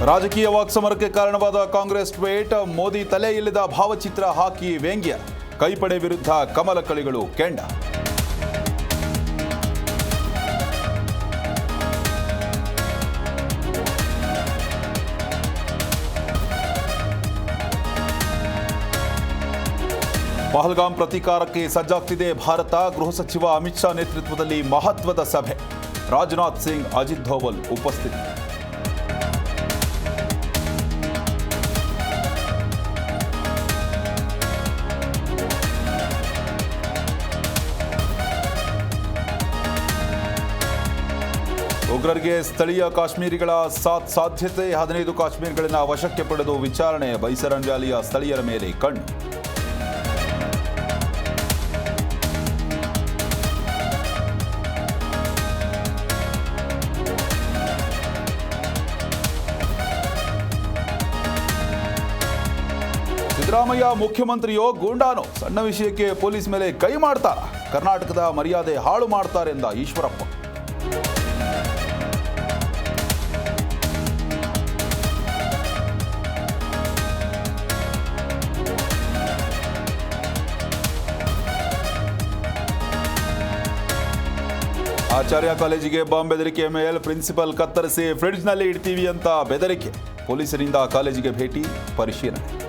ರಾಜಕೀಯ ವಾಕ್ಸಮರಕ್ಕೆ ಕಾರಣವಾದ ಕಾಂಗ್ರೆಸ್ ಟ್ವೀಟ್, ಮೋದಿ ತಲೆ ಇಲ್ಲದ ಭಾವಚಿತ್ರ ಹಾಕಿ ವ್ಯಂಗ್ಯ, ಕೈಪಡೆ ವಿರುದ್ಧ ಕಮಲ ಕಳಿಗಳು ಕೆಂಡ. ಪಹಲ್ಗಾಮ್ ಪ್ರತೀಕಾರಕ್ಕೆ ಸಜ್ಜಾಗ್ತಿದೆ ಭಾರತ. ಗೃಹ ಸಚಿವ ಅಮಿತ್ ಶಾ ನೇತೃತ್ವದಲ್ಲಿ ಮಹತ್ವದ ಸಭೆ. ರಾಜನಾಥ್ ಸಿಂಗ್, ಅಜಿತ್ ಧೋವಲ್ ಉಪಸ್ಥಿತಿ. ಉಗ್ರರಿಗೆ ಸ್ಥಳೀಯ ಕಾಶ್ಮೀರಿಗಳ ಸಾಥ್ ಸಾಧ್ಯತೆ. 15 ಕಾಶ್ಮೀರಿಗಳನ್ನು ವಶಕ್ಕೆ ಪಡೆದು ವಿಚಾರಣೆ. ಬೈಸರಂಜಾಲಿಯ ಸ್ಥಳೀಯರ ಮೇಲೆ ಕಣ್ಣು. ಸಿದ್ದರಾಮಯ್ಯ ಮುಖ್ಯಮಂತ್ರಿಯೋ ಗೂಂಡಾನೋ? ಸಣ್ಣ ವಿಷಯಕ್ಕೆ ಪೊಲೀಸ್ ಮೇಲೆ ಕೈ ಮಾಡ್ತಾರ? ಕರ್ನಾಟಕದ ಮರ್ಯಾದೆ ಹಾಳು ಮಾಡ್ತಾರೆಂದ ಈಶ್ವರಪ್ಪ. ಆಚಾರ್ಯ ಕಾಲೇಜಿಗೆ ಬಾಂಬ್ ಬೆದರಿಕೆ. ಮೇಲೆ ಪ್ರಿನ್ಸಿಪಲ್ ಕತ್ತರಿಸಿ ಫ್ರಿಡ್ಜ್ನಲ್ಲಿ ಇಡ್ತೀವಿ ಅಂತ ಬೆದರಿಕೆ. ಪೊಲೀಸರಿಂದ ಕಾಲೇಜಿಗೆ ಭೇಟಿ, ಪರಿಶೀಲನೆ.